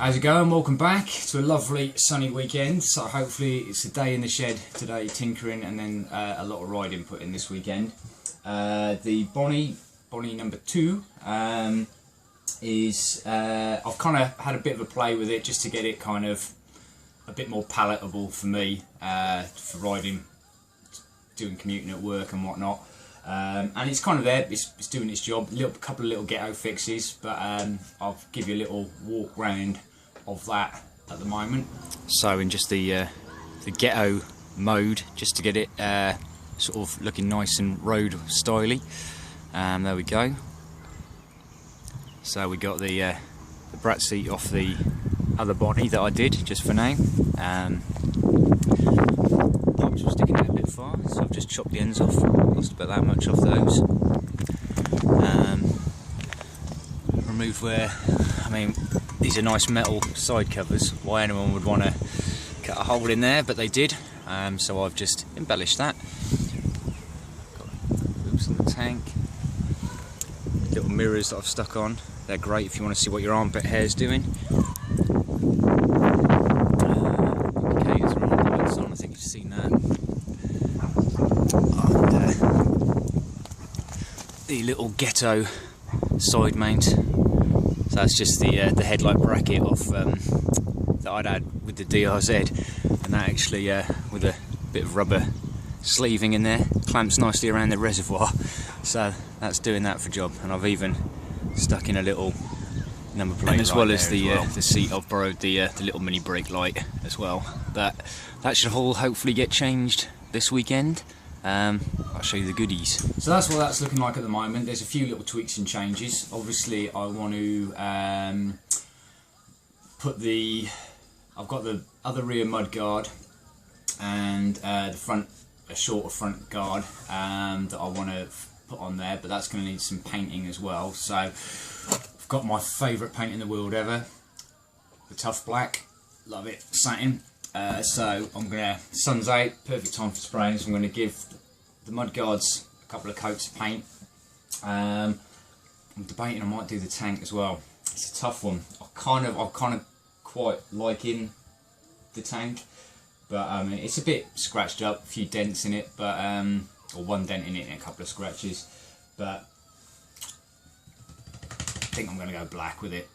How's it going? Welcome back to a lovely sunny weekend. So hopefully it's a day in the shed today, tinkering, and then a lot of riding put in this weekend. The Bonneville No. 2 is I've kind of had a bit of a play with it just to get it kind of a bit more palatable for me for riding, doing commuting at work and whatnot. And it's kind of there, it's doing its job. Couple of little ghetto fixes, but I'll give you a little walk round of that at the moment. So in just the ghetto mode, just to get it sort of looking nice and road styly. There we go. So we got the brat seat off the other body that I did just for now. Pipes were sticking out a bit far, so I've just chopped the ends off. Lost about that much off those. Remove where, I mean, these are nice metal side covers. Why anyone would want to cut a hole in there, but they did. So I've just embellished that. Got hoops on the tank. Little mirrors that I've stuck on. They're great if you want to see what your armpit hair's doing. Indicators are on, the lights on, I think you've seen that. And the little ghetto side mount. So that's just the headlight bracket off that I'd had with the DRZ, and that actually with a bit of rubber sleeving in there clamps nicely around the reservoir. So that's doing that for job, and I've even stuck in a little number plate, and as well as the seat. I've borrowed the little mini brake light as well, but that should all hopefully get changed this weekend. I'll show you the goodies. So that's what that's looking like at the moment. There's a few little tweaks and changes. Obviously I want to I've got the other rear mud guard and the front, a shorter front guard that I want to put on there, but that's going to need some painting as well. So I've got my favourite paint in the world ever, the Tough Black. Love it, satin. So I'm gonna, sun's out, perfect time for spraying, so I'm gonna give the mud guards a couple of coats of paint. I'm debating I might do the tank as well. It's a tough one. I'm kind of quite liking the tank, but it's a bit scratched up, a few dents in it, but or one dent in it and a couple of scratches. But I think I'm gonna go black with it.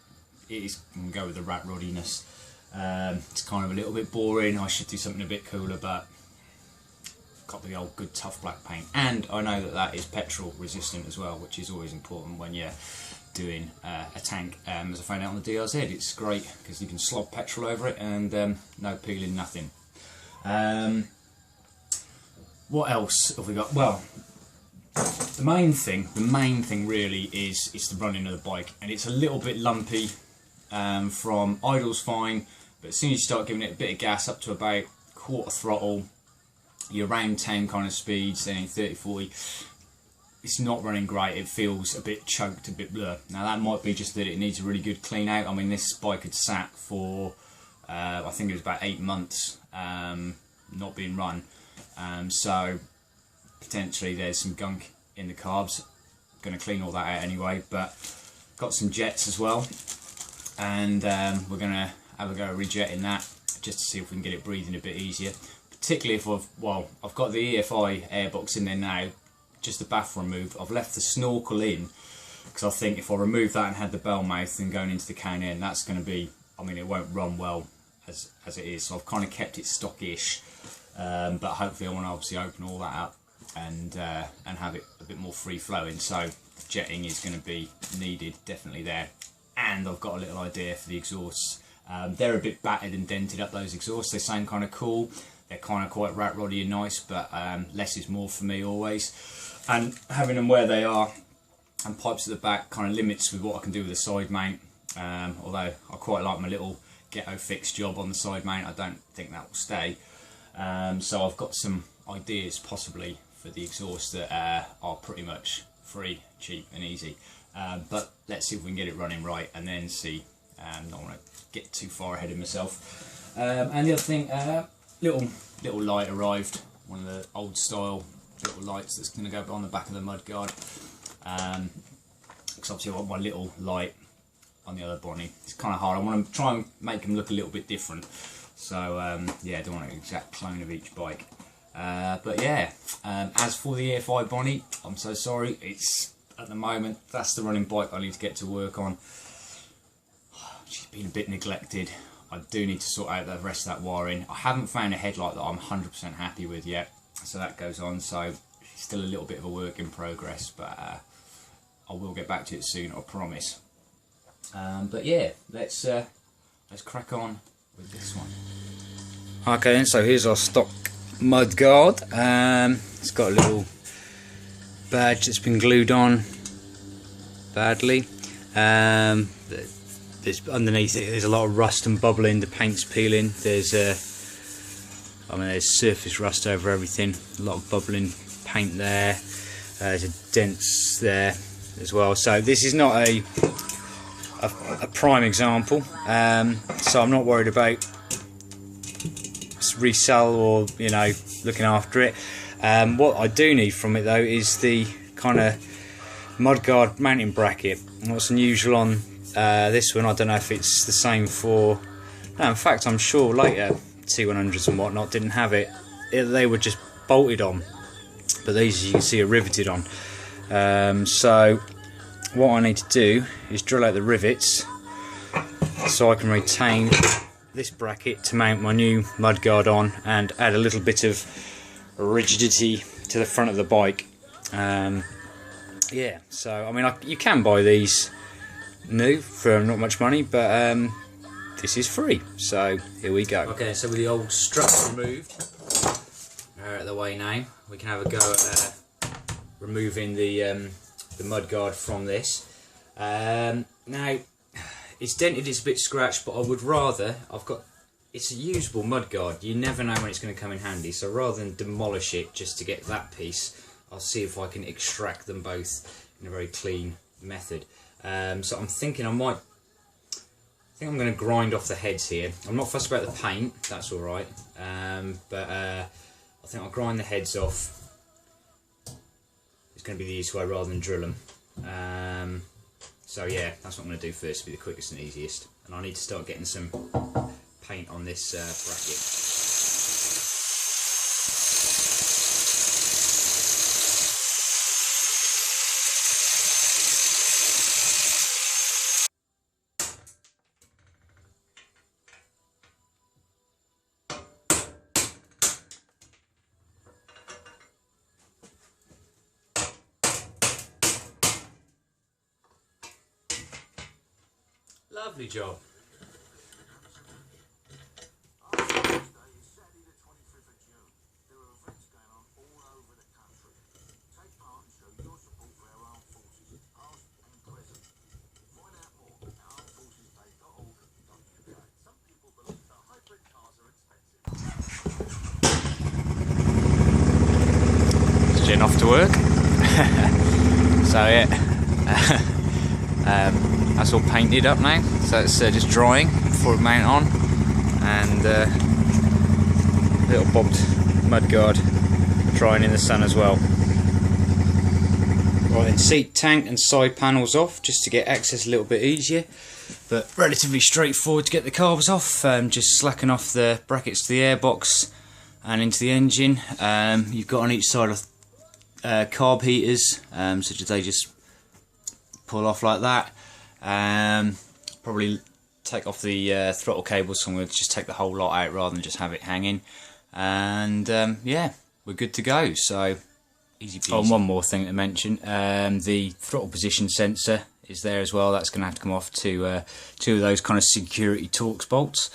I'm gonna go with the rat roddiness. It's kind of a little bit boring. I should do something a bit cooler, but got the old good tough black paint, and I know that is petrol resistant as well, which is always important when you're doing a tank. As I found out on the DRZ, it's great because you can slob petrol over it and no peeling, nothing. What else have we got? Well, the main thing really is the running of the bike, and it's a little bit lumpy. From idle's fine, but as soon as you start giving it a bit of gas up to about quarter throttle, you're around 10 kind of speeds, then 30, 40, it's not running great. It feels a bit choked, a bit blur. Now that might be just that it needs a really good clean out. I mean, this bike had sat for I think it was about 8 months not being run, so potentially there's some gunk in the carbs. Going to clean all that out anyway, but got some jets as well. And we're going to have a go at rejetting that just to see if we can get it breathing a bit easier, particularly if I've got the EFI airbox in there now, just the baff removed. I've left the snorkel in because I think if I remove that and had the bell mouth and going into the can end, that's going to be, I mean, it won't run well as it is, so I've kind of kept it stockish, but hopefully I want to obviously open all that up and have it a bit more free flowing. So jetting is going to be needed, definitely there. And I've got a little idea for the exhausts. They're a bit battered and dented up, those exhausts. They sound kind of cool. They're kind of quite rat roddy and nice, but less is more for me always. And having them where they are and pipes at the back kind of limits with what I can do with the side mount. Although I quite like my little ghetto fix job on the side mount, I don't think that will stay. So I've got some ideas possibly for the exhaust that are pretty much free, cheap and easy. But let's see if we can get it running right, and then see. Don't want to get too far ahead of myself. And the other thing, little light arrived, one of the old style little lights that's going to go on the back of the mudguard. Because obviously I want my little light on the other Bonnie. It's kind of hard. I want to try and make them look a little bit different. So yeah, I don't want an exact clone of each bike. But yeah, as for the EFI Bonnie, I'm so sorry. It's at the moment, that's the running bike I need to get to work on. She's been a bit neglected. I do need to sort out the rest of that wiring. I haven't found a headlight that I'm 100% happy with yet, so that goes on. So it's still a little bit of a work in progress, but I will get back to it soon, I promise. But yeah, let's crack on with this one. Okay, then, so here's our stock mudguard. It's got a little badge that's been glued on badly. There's underneath it, there's a lot of rust and bubbling. The paint's peeling. There's there's surface rust over everything. A lot of bubbling paint there. There's a dents there as well. So this is not a prime example. So I'm not worried about resell or looking after it. What I do need from it though is the kind of mudguard mounting bracket. What's unusual on this one, I don't know if it's the same for, no, in fact I'm sure later T100s and whatnot didn't have it. They were just bolted on, but these, as you can see, are riveted on. So what I need to do is drill out the rivets so I can retain this bracket to mount my new mudguard on and add a little bit of rigidity to the front of the bike. Yeah, so I mean, you can buy these new for not much money, but this is free, so here we go. Okay, so with the old struts removed, they're out of the way now, we can have a go at removing the mudguard from this. Now it's dented, it's a bit scratched, but I would rather, it's a usable mudguard, you never know when it's going to come in handy, so rather than demolish it just to get that piece, I'll see if I can extract them both in a very clean method. So I'm thinking I'm going to grind off the heads here. I'm not fussed about the paint, that's alright, but I think I'll grind the heads off. It's going to be the easiest way rather than drill them. So yeah, that's what I'm going to do first, to be the quickest and easiest. And I need to start getting some paint on this bracket. Lovely job. It's Jen off to work. So yeah. That's all painted up now, so it's just drying before we mount on, and little bobbed mudguard drying in the sun as well. Right then, seat tank and side panels off just to get access a little bit easier, but relatively straightforward to get the carbs off. Just slacking off the brackets to the airbox and into the engine. You've got on each side of carb heaters, so they just pull off like that. Probably take off the throttle cables, so I'm going to just take the whole lot out rather than just have it hanging, and yeah, we're good to go. So easy peasy. Oh, and one more thing to mention, the throttle position sensor is there as well. That's going to have to come off to two of those kind of security Torx bolts.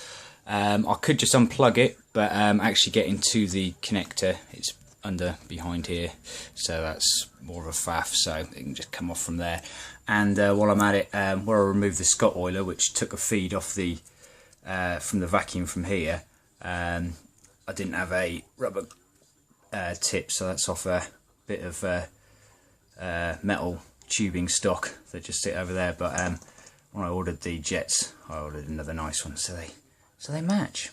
I could just unplug it, but actually getting to the connector, it's under behind here, so that's more of a faff, so it can just come off from there. And while I'm at it, where I removed the Scott oiler, which took a feed off the from the vacuum from here, I didn't have a rubber tip, so that's off a bit of metal tubing stock that just sit over there. But when I ordered the jets, I ordered another nice one, so they match.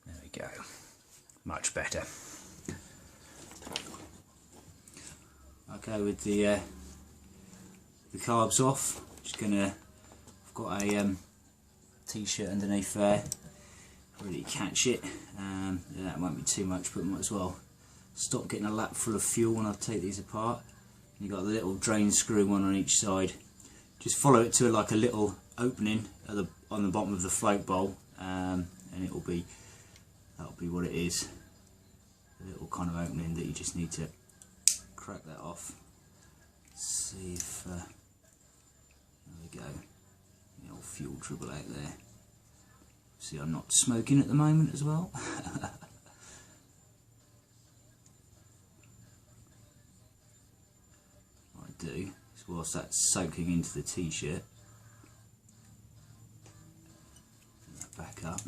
There we go, much better. Okay, with the the carbs off. Just gonna, I've got a t-shirt underneath there, really catch it. That won't be too much, but might as well stop getting a lap full of fuel when I take these apart. You've got the little drain screw, one on each side. Just follow it to like a little opening at on the bottom of the float bowl, and that'll be what it is. A little kind of opening that you just need to crack that off. See if there we go. The old fuel dribble out there. See, I'm not smoking at the moment as well. What I do is, whilst that's soaking into the t-shirt, that back up,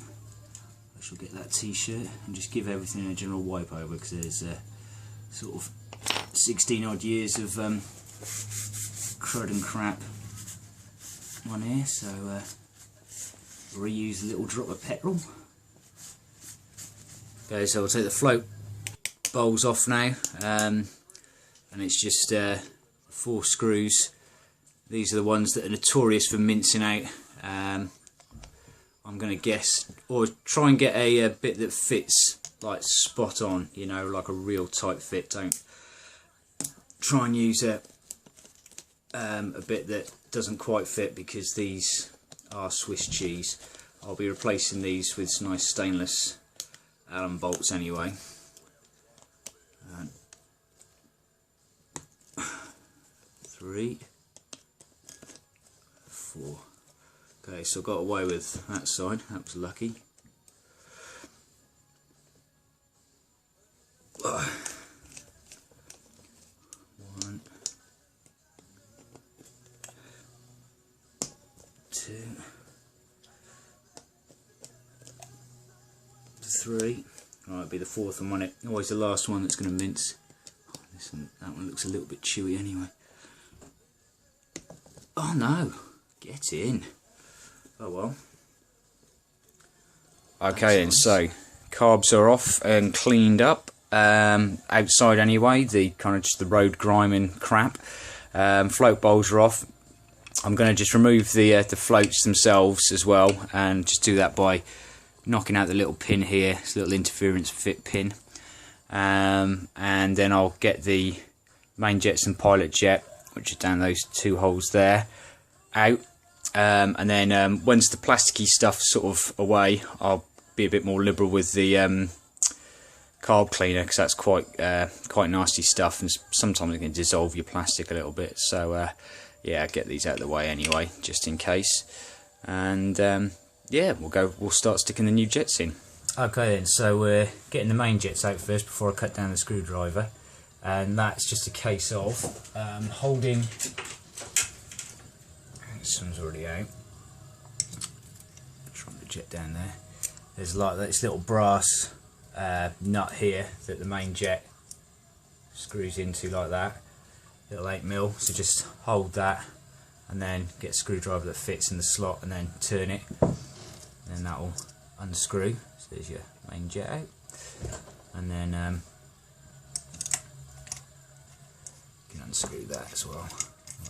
I shall get that t-shirt and just give everything a general wipe over, because there's sort of 16 odd years of crud and crap on here, so reuse a little drop of petrol. Okay, so I'll take the float bowls off now, and it's just 4 screws. These are the ones that are notorious for mincing out. I'm going to guess, or try and get a bit that fits like spot on, you know, like a real tight fit. Don't try and use a bit that doesn't quite fit, because these are Swiss cheese. I'll be replacing these with some nice stainless Allen bolts anyway. 3, 4. Okay, so I got away with that side, that was lucky. 1, 2, 3. Right, it'll be the 4th one, won't it? Always the last one that's going to mince. Oh, that one looks a little bit chewy anyway. Oh no! Get in. Oh well. Okay then, so carbs are off and cleaned up. Outside anyway, the kind of just the road grime and crap. Float bowls are off. I'm going to just remove the floats themselves as well, and just do that by knocking out the little pin here, this little interference fit pin, and then I'll get the main jets and pilot jet, which are down those 2 holes there, out, and then once the plasticky stuff's sort of away, I'll be a bit more liberal with the carb cleaner, because that's quite nasty stuff, and sometimes it can dissolve your plastic a little bit. So yeah, get these out of the way anyway, just in case, and yeah, we'll start sticking the new jets in. Okay then, so we're getting the main jets out first before I cut down the screwdriver, and that's just a case of holding. This one's already out. Trying the jet down there. There's like this little brass nut here that the main jet screws into like that. Little 8mm. So just hold that, and then get a screwdriver that fits in the slot, and then turn it, and that'll unscrew. So there's your main jet out, and then you can unscrew that as well.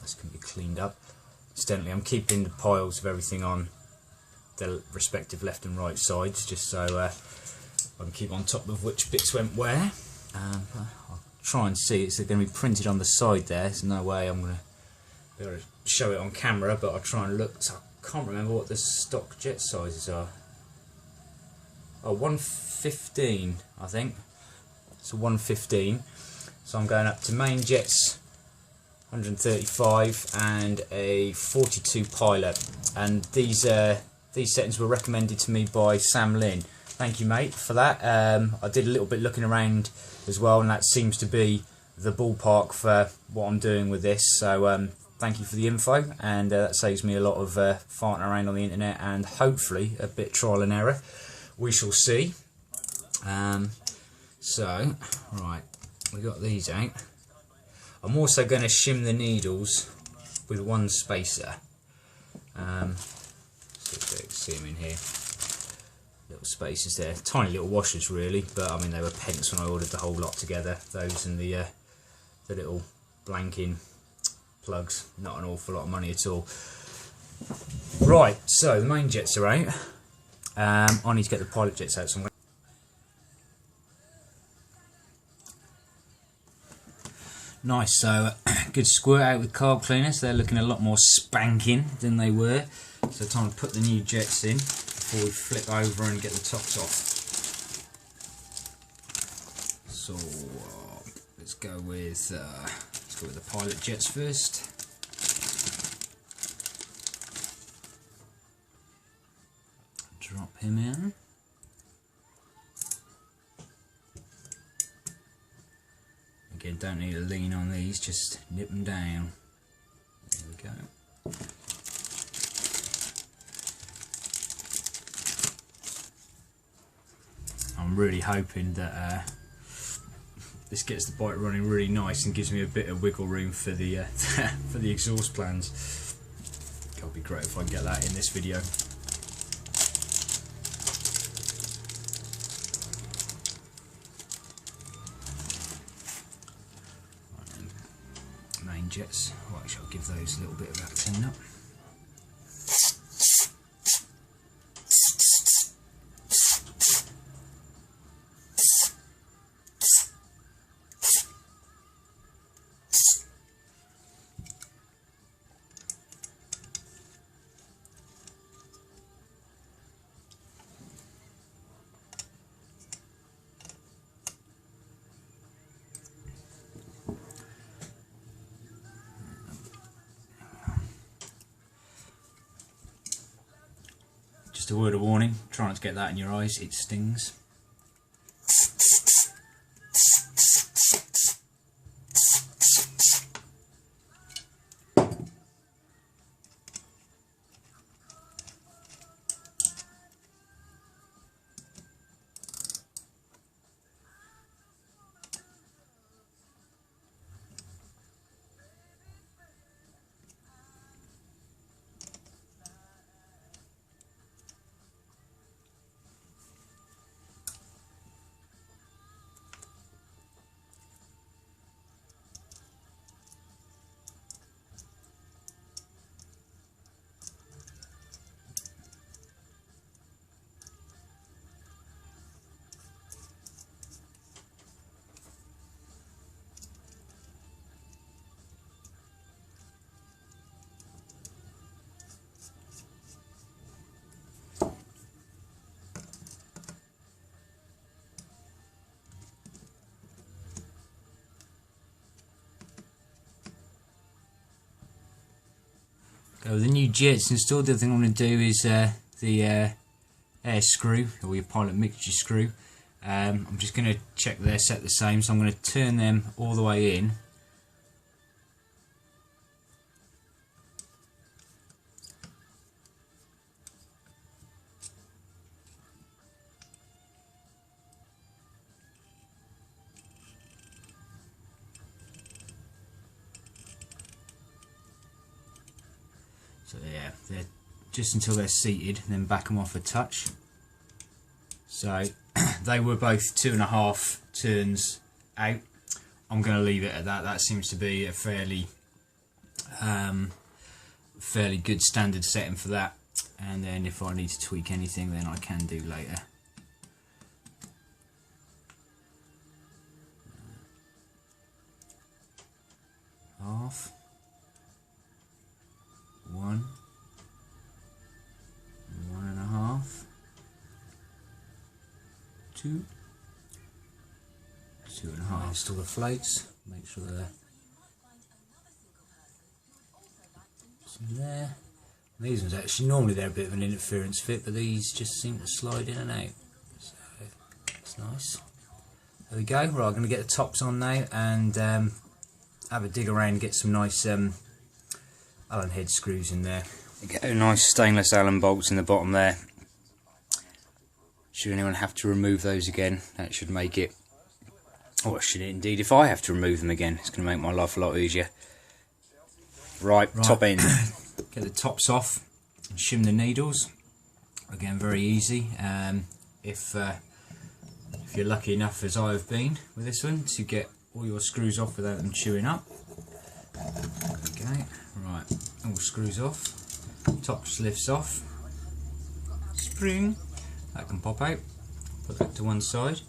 This can be cleaned up. Incidentally, I'm keeping the piles of everything on the respective left and right sides, just so I can keep on top of which bits went where. I'll try and see, it's going to be printed on the side there. There's no way I'm going to be able to show it on camera, but I'll try and look. So I can't remember what the stock jet sizes are. Oh, 115, I think. So 115. So I'm going up to main jets 135 and a 42 pilot, and these settings were recommended to me by Sam Lynn. Thank you, mate, for that. I did a little bit looking around as well, and that seems to be the ballpark for what I'm doing with this. So thank you for the info, and that saves me a lot of farting around on the internet, and hopefully a bit trial and error. We shall see. So right, we got these out. I'm also going to shim the needles with 1 spacer. See if you can see them in here. Little spacers there, tiny little washers really, but I mean they were pence when I ordered the whole lot together. Those and the little blanking plugs, not an awful lot of money at all. Right, so the main jets are out. I need to get the pilot jets out somewhere. Nice, so good squirt out with carb cleaners. They're looking a lot more spanking than they were. So time to put the new jets in before we flip over and get the tops off. So let's go with the pilot jets first. Drop him in. Again, don't need to lean on these, just nip them down. There we go. I'm really hoping that this gets the bike running really nice and gives me a bit of wiggle room for the for the exhaust plans. It'll be great if I can get that in this video. Main jets. Well, actually, I'll give those a little bit of that clean up. Just a word of warning, try not to get that in your eyes, it stings. Go with the new jets installed. The other thing I want to do is the air screw, or your pilot mixture screw. I'm just going to check they're set the same, so I'm going to turn them all the way in. So yeah, they're just until they're seated, and then back them off a touch. So they were both 2.5 turns out. I'm going to leave it at that. That seems to be a fairly good standard setting for that. And then if I need to tweak anything, then I can do later. Half. 1, 1.5, 2, 2.5. Install the floats, make sure they're there. These ones actually, normally they're a bit of an interference fit, but these just seem to slide in and out, so that's nice. There we go. Right, I'm going to get the tops on now and have a dig around and get some nice Allen head screws in there. Get a nice stainless Allen bolts in the bottom there. Should anyone have to remove those again, that should make it, or should it indeed, if I have to remove them again, it's going to make my life a lot easier. Right, top end. Get the tops off and shim the needles. Again, very easy. If you're lucky enough, as I have been with this one, to get all your screws off without them chewing up. There we go. screws off, top just lifts off, spring, that can pop out, put that to one side,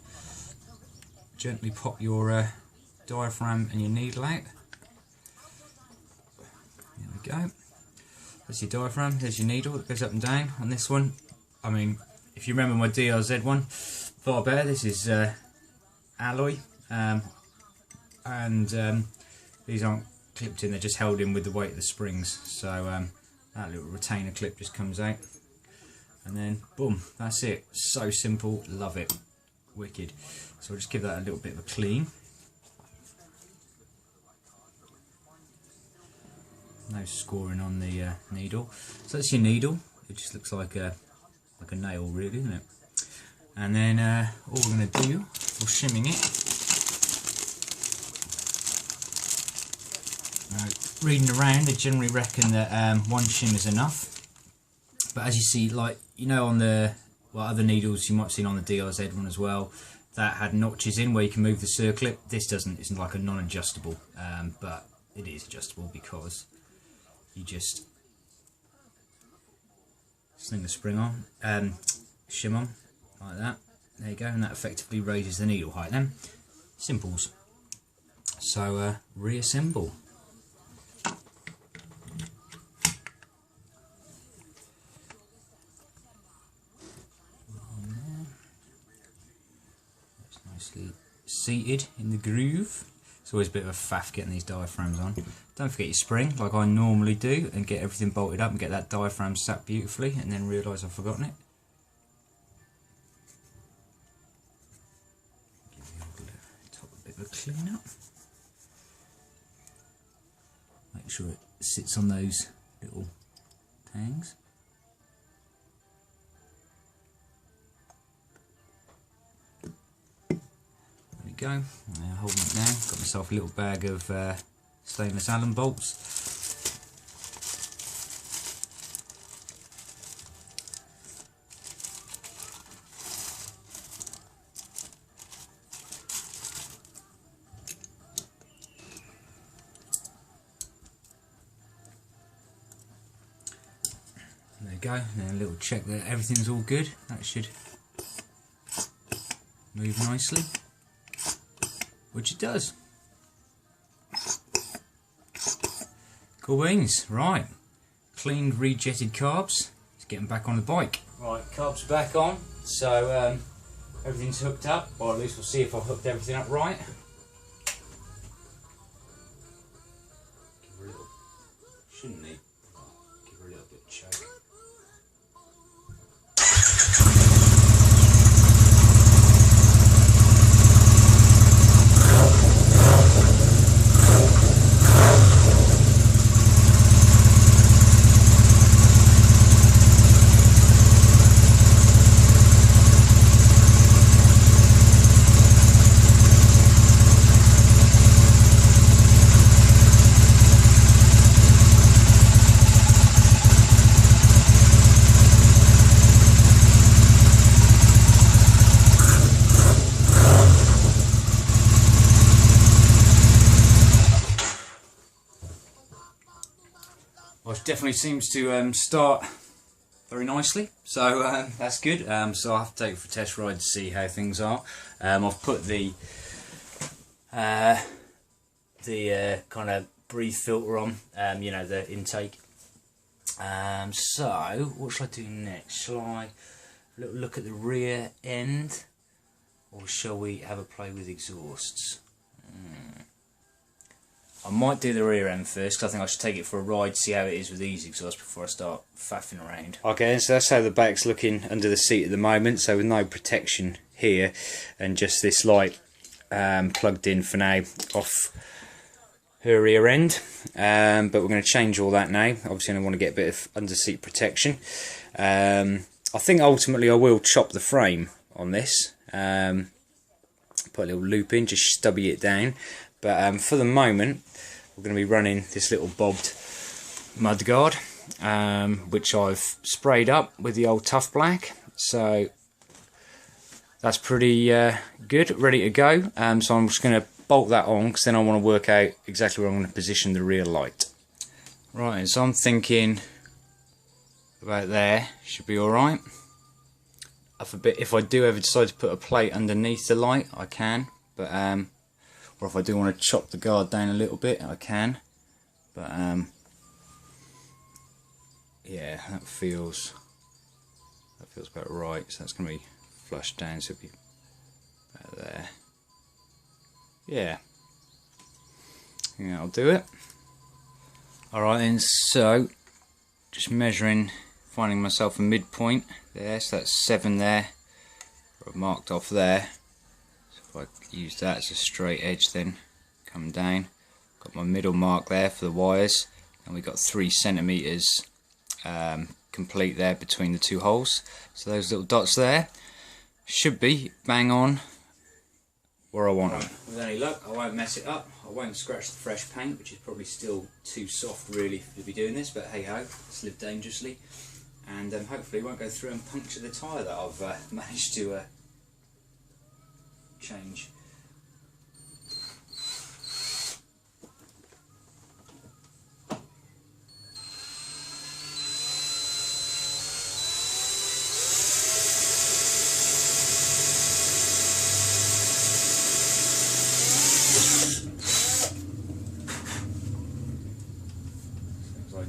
gently pop your diaphragm and your needle out. There we go. That's your diaphragm, there's your needle that goes up and down. On this one, I mean, if you remember my DRZ one, far better. This is alloy, and these aren't clipped in, they're just held in with the weight of the springs. So that little retainer clip just comes out, and then boom, that's it. So simple, love it, wicked. So I'll just give that a little bit of a clean. No scoring on the needle. So that's your needle. It just looks like a nail, really, isn't it? And then all we're going to do for shimming it, reading around, they generally reckon that one shim is enough. But as you see, like, you know, on the other needles you might have seen on the DRZ one as well, that had notches in where you can move the circlip. This doesn't. It's like a non-adjustable, but it is adjustable because you just sling the spring on, shim on, like that. There you go, and that effectively raises the needle height then. Simples. So reassemble. That's nicely seated in the groove. It's always a bit of a faff getting these diaphragms on. Don't forget your spring, like I normally do, and get everything bolted up and get that diaphragm sat beautifully, and then realise I've forgotten it. Give the top a bit of a clean up. Make sure it sits on those little tangs. There we go. Now holding it now. Got myself a little bag of stainless Allen bolts. There you go. Now a little check that everything's all good. That should move nicely, which it does. Cool beans. Right, cleaned, rejetted carbs. Let's get them back on the bike. Right, carbs are back on, so everything's hooked up, or at least we'll see if I've hooked everything up right. Give her a little, shouldn't need, give her a little bit of choke. Well, it definitely seems to start very nicely, so that's good. So I'll have to take it for a test ride to see how things are. I've put the kind of breathe filter on, you know, the intake. So what shall I do next? Shall I look at the rear end, or shall we have a play with exhausts? I might do the rear end first, because I think I should take it for a ride, see how it is with these exhausts before I start faffing around. Okay, so that's how the back's looking under the seat at the moment, so with no protection here, and just this light plugged in for now off her rear end. But we're going to change all that now. Obviously I want to get a bit of under seat protection. I think ultimately I will chop the frame on this, put a little loop in, just stubby it down. But for the moment, we're going to be running this little bobbed mudguard, which I've sprayed up with the old Tough Black. So that's pretty good, ready to go. So I'm just going to bolt that on, because then I want to work out exactly where I'm going to position the rear light. Right, so I'm thinking about there, should be alright. If I do ever decide to put a plate underneath the light, I can, but or if I do want to chop the guard down a little bit, I can, but yeah, that feels about right. So that's going to be flushed down, so it'll be about there. Yeah, I'll do it. Alright then, so just measuring, finding myself a midpoint there, so that's 7 there, I've marked off there. So if I use that as a straight edge, then come down, got my middle mark there for the wires, and we've got 3 centimeters complete there between the 2 holes. So those little dots there should be bang on where I want them. With any luck, I won't mess it up. I won't scratch the fresh paint, which is probably still too soft really to be doing this, but hey ho, let's live dangerously. And hopefully it won't go through and puncture the tyre that I've managed to change.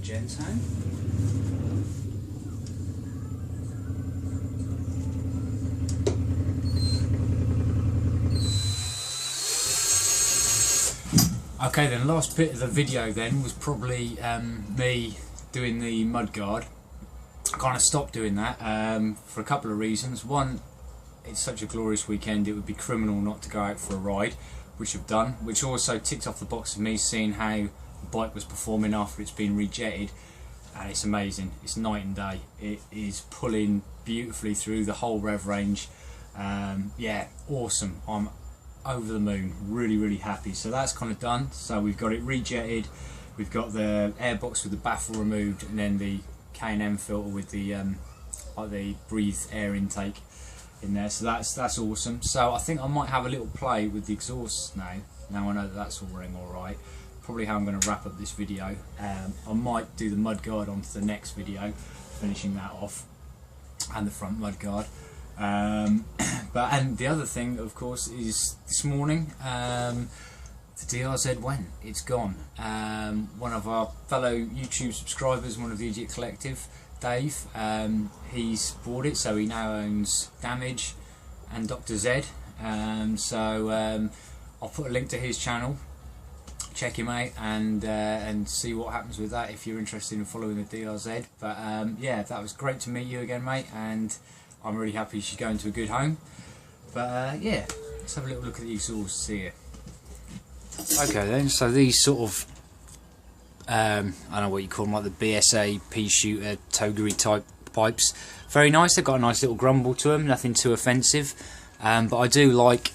Gentone. Okay then, last bit of the video then was probably me doing the mudguard. I kind of stopped doing that for a couple of reasons. One, it's such a glorious weekend, it would be criminal not to go out for a ride, which I've done, which also ticked off the box of me seeing how the bike was performing after it's been rejetted, and it's amazing. It's night and day. It is pulling beautifully through the whole rev range. Yeah, awesome. I'm over the moon, really happy. So that's kind of done. So we've got it rejetted, we've got the airbox with the baffle removed, and then the K&M filter with the like the breathed air intake in there. So that's awesome. So I think I might have a little play with the exhaust now I know that that's all running all right. Probably how I'm going to wrap up this video. I might do the mudguard onto the next video, finishing that off, and the front mudguard. And the other thing, of course, is this morning the DRZ went. It's gone. One of our fellow YouTube subscribers, one of the Idiot Collective, Dave, he's bought it, so he now owns Damage and Dr. Z. So I'll put a link to his channel. Check him out and see what happens with that if you're interested in following the DRZ. But yeah, that was great to meet you again, mate, and I'm really happy she's going to a good home. But yeah, let's have a little look at the exhaust here. Okay then, so these sort of I don't know what you call them, like the BSA pea shooter togery type pipes, very nice. They've got a nice little grumble to them, nothing too offensive, but I do like,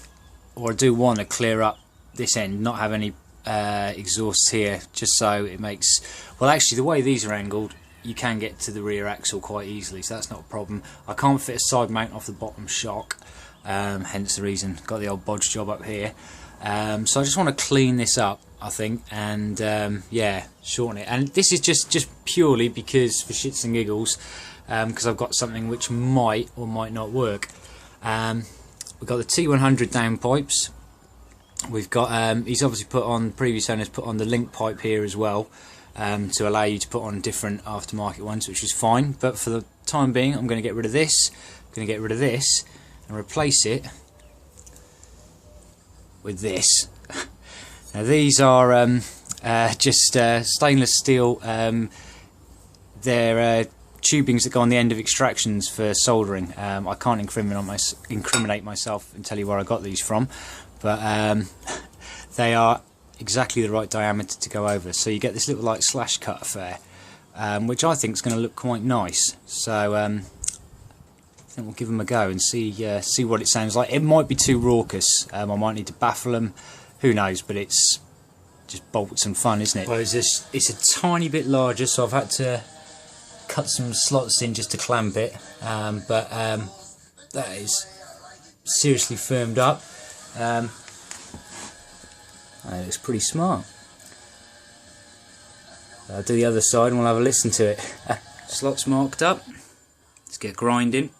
or I do want to clear up this end, not have any exhausts here, just so it makes, well actually the way these are angled you can get to the rear axle quite easily, so that's not a problem. I can't fit a side mount off the bottom shock, hence the reason got the old bodge job up here. So I just want to clean this up, I think, and yeah, shorten it. And this is just purely because, for shits and giggles, because I've got something which might or might not work. We've got the T100 downpipes. We've got, he's obviously put on, previous owners put on the link pipe here as well, to allow you to put on different aftermarket ones, which is fine. But for the time being, I'm going to get rid of this, I'm going to get rid of this, and replace it with this. Now these are just stainless steel, they're tubings that go on the end of extractions for soldering. I can't incriminate myself and tell you where I got these from, but they are exactly the right diameter to go over, so you get this little like slash cut affair, which I think is going to look quite nice. So I think we'll give them a go and see what it sounds like. It might be too raucous, I might need to baffle them, who knows, but it's just bolts and fun, isn't it? Well, it's a tiny bit larger, so I've had to cut some slots in just to clamp it, but that is seriously firmed up. It looks pretty smart. I'll do the other side and we'll have a listen to it. Slots marked up. Let's get grinding.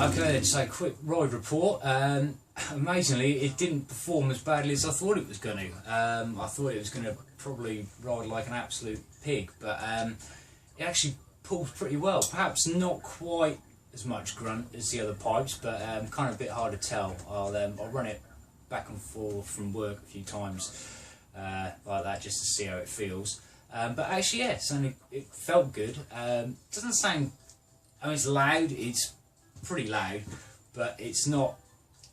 Okay, so quick ride report. Amazingly, it didn't perform as badly as I thought it was going to. I thought it was going to probably ride like an absolute pig, but it actually pulls pretty well. Perhaps not quite as much grunt as the other pipes, but kind of a bit hard to tell. I'll run it back and forth from work a few times like that just to see how it feels. But actually, yeah, it felt good. Doesn't sound, I mean, it's loud. It's pretty loud, but it's not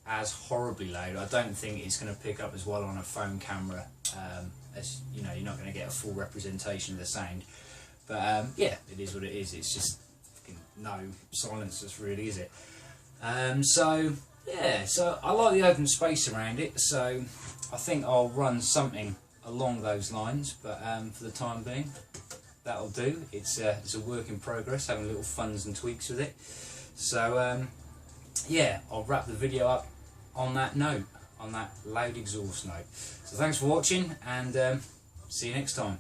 as horribly loud. I don't think it's going to pick up as well on a phone camera, as you know, you're not going to get a full representation of the sound. But yeah, it is what it is. It's just no silencers really, is it? So yeah, so I like the open space around it, so I think I'll run something along those lines, but for the time being that'll do. It's a work in progress, having little funs and tweaks with it. So yeah, I'll wrap the video up on that note, on that loud exhaust note. So thanks for watching, and see you next time.